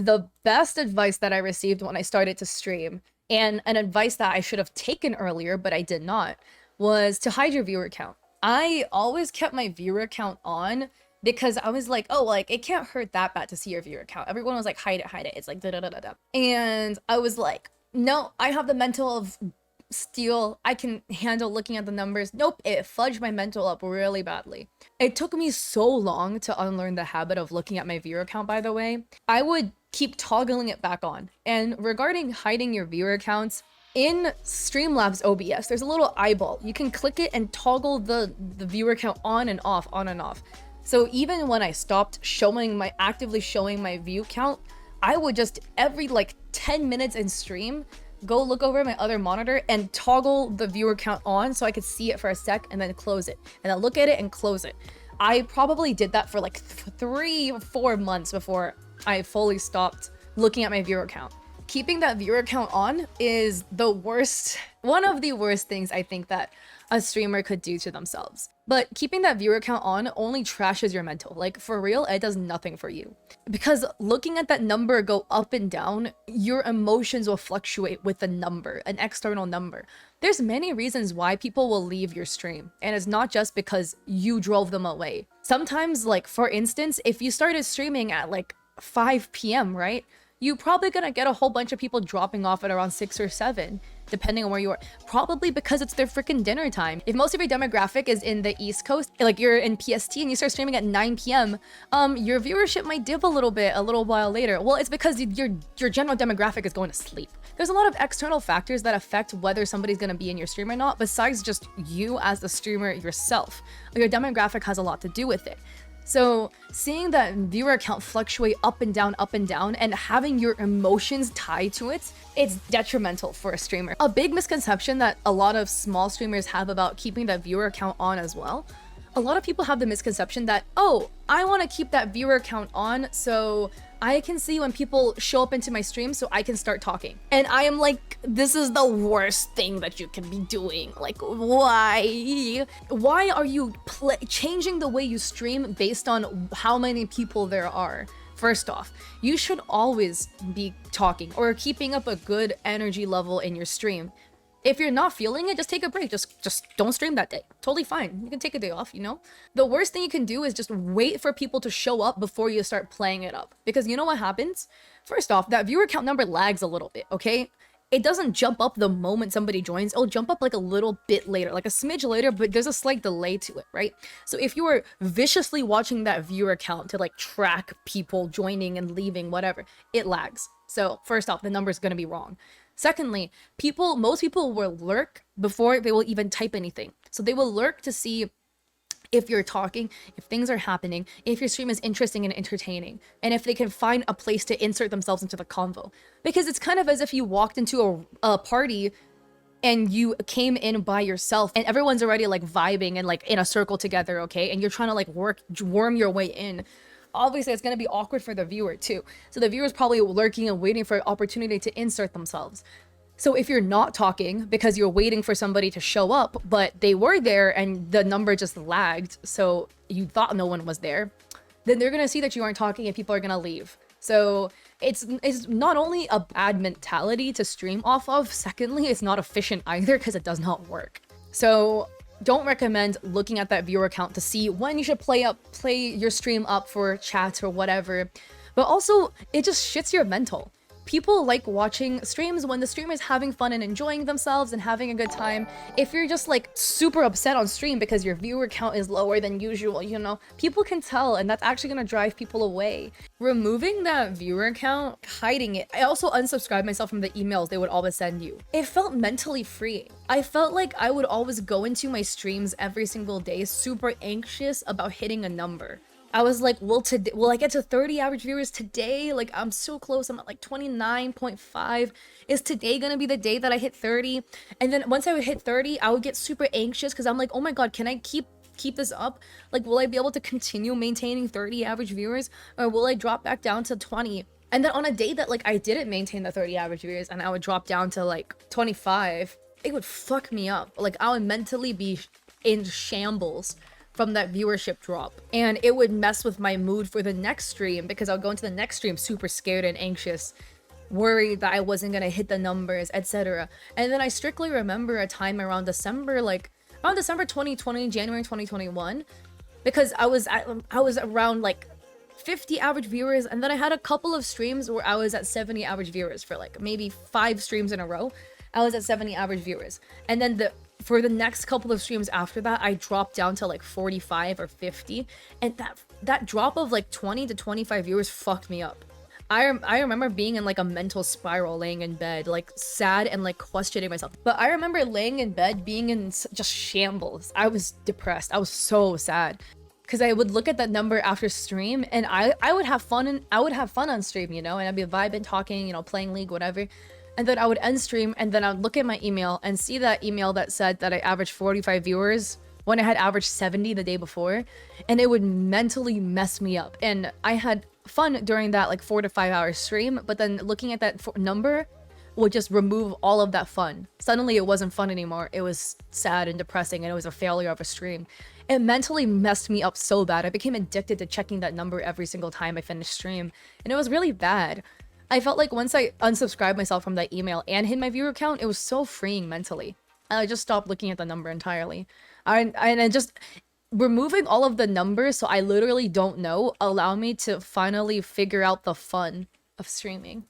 the best advice that I received when I started to stream, and an advice that I should have taken earlier, but I did not, was to hide your viewer count. I always kept my viewer count on because I was like, oh, like it can't hurt that bad to see your viewer count. Everyone was like, hide it, hide it. It's like da da da da da. And I was like, no, I have the mental of steel. I can handle looking at the numbers. Nope, it fudged my mental up really badly. It took me so long to unlearn the habit of looking at my viewer count, by the way. I would keep toggling it back on. And regarding hiding your viewer counts, in Streamlabs OBS, there's a little eyeball. You can click it and toggle the viewer count on and off, on and off. So even when I stopped actively showing my view count, I would just every like 10 minutes in stream, go look over my other monitor and toggle the viewer count on so I could see it for a sec and then close it. And then look at it and close it. I probably did that for like 3 or 4 months before I fully stopped looking at my viewer count. Keeping that viewer count on is one of the worst things I think that a streamer could do to themselves. But keeping that viewer count on only trashes your mental. Like, for real, it does nothing for you. Because looking at that number go up and down, your emotions will fluctuate with the number, an external number. There's many reasons why people will leave your stream, and it's not just because you drove them away. Sometimes, like, for instance, if you started streaming at like 5 p.m., right? You're probably gonna get a whole bunch of people dropping off at around 6 or 7, depending on where you are. Probably because it's their freaking dinner time. If most of your demographic is in the East Coast, like you're in PST and you start streaming at 9 p.m., your viewership might dip a little while later. Well, it's because your general demographic is going to sleep. There's a lot of external factors that affect whether somebody's gonna be in your stream or not, besides just you as the streamer yourself. Your demographic has a lot to do with it. So seeing that viewer count fluctuate up and down, and having your emotions tied to it, it's detrimental for a streamer. A big misconception that a lot of small streamers have about keeping that viewer count on as well. A lot of people have the misconception that, oh, I want to keep that viewer count on so I can see when people show up into my stream so I can start talking. And I am like, this is the worst thing that you can be doing. Like, why? Why are you changing the way you stream based on how many people there are? First off, you should always be talking or keeping up a good energy level in your stream. If you're not feeling it, just take a break. Just don't stream that day. Totally fine. You can take a day off, you know? The worst thing you can do is just wait for people to show up before you start playing it up. Because you know what happens? First off, that viewer count number lags a little bit, okay? It doesn't jump up the moment somebody joins. It'll jump up like a little bit later, like a smidge later, but there's a slight delay to it, right? So if you were viciously watching that viewer count to like track people joining and leaving, whatever, it lags. So first off, the number is going to be wrong. Secondly, most people will lurk before they will even type anything. So they will lurk to see if you're talking, if things are happening, if your stream is interesting and entertaining, and if they can find a place to insert themselves into the convo. Because it's kind of as if you walked into a party and you came in by yourself and everyone's already like vibing and like in a circle together, okay? And you're trying to like worm your way in. Obviously, it's going to be awkward for the viewer too. So the viewer's probably lurking and waiting for an opportunity to insert themselves. So if you're not talking because you're waiting for somebody to show up, but they were there and the number just lagged, so you thought no one was there, then they're going to see that you aren't talking and people are going to leave. So it's not only a bad mentality to stream off of, secondly, it's not efficient either because it does not work. So don't recommend looking at that viewer count to see when you should play your stream up for chats or whatever. But also, it just shits your mental. People like watching streams when the streamer is having fun and enjoying themselves and having a good time. If you're just like super upset on stream because your viewer count is lower than usual, you know, people can tell, and that's actually gonna drive people away. Removing that viewer count, hiding it. I also unsubscribed myself from the emails they would always send you. It felt mentally freeing. I felt like I would always go into my streams every single day super anxious about hitting a number. I was like, will I get to 30 average viewers today? Like, I'm so close. I'm at like 29.5. Is today gonna be the day that I hit 30? And then once I would hit 30, I would get super anxious because I'm like, oh my god, can I keep this up? Like, will I be able to continue maintaining 30 average viewers, or will I drop back down to 20? And then on a day that like I didn't maintain the 30 average viewers and I would drop down to like 25, it would fuck me up. Like, I would mentally be in shambles from that viewership drop. And it would mess with my mood for the next stream, because I would go into the next stream super scared and anxious, worried that I wasn't gonna hit the numbers, etc. And then I strictly remember a time around December, like around December 2020, January 2021, because I was around like 50 average viewers, and then I had a couple of streams where I was at 70 average viewers for like maybe 5 streams in a row. I was at 70 average viewers, and then for the next couple of streams after that, I dropped down to like 45 or 50, and that drop of like 20 to 25 viewers fucked me up. I remember being in like a mental spiral, laying in bed, like sad and like questioning myself. But I remember laying in bed being in just shambles. I was depressed. I was so sad. Because I would look at that number after stream, and I would have fun, and I would have fun on stream, you know, and I'd be vibing, talking, you know, playing League, whatever. And then I would end stream, and then I would look at my email and see that email that said that I averaged 45 viewers when I had averaged 70 the day before, and it would mentally mess me up. And I had fun during that like 4 to 5 hour stream, but then looking at that number would just remove all of that fun. Suddenly it wasn't fun anymore. It was sad and depressing, and it was a failure of a stream. It mentally messed me up so bad. I became addicted to checking that number every single time I finished stream, and it was really bad. I felt like once I unsubscribed myself from that email and hit my viewer count, it was so freeing mentally. And I just stopped looking at the number entirely. And just removing all of the numbers, so I literally don't know, allow me to finally figure out the fun of streaming.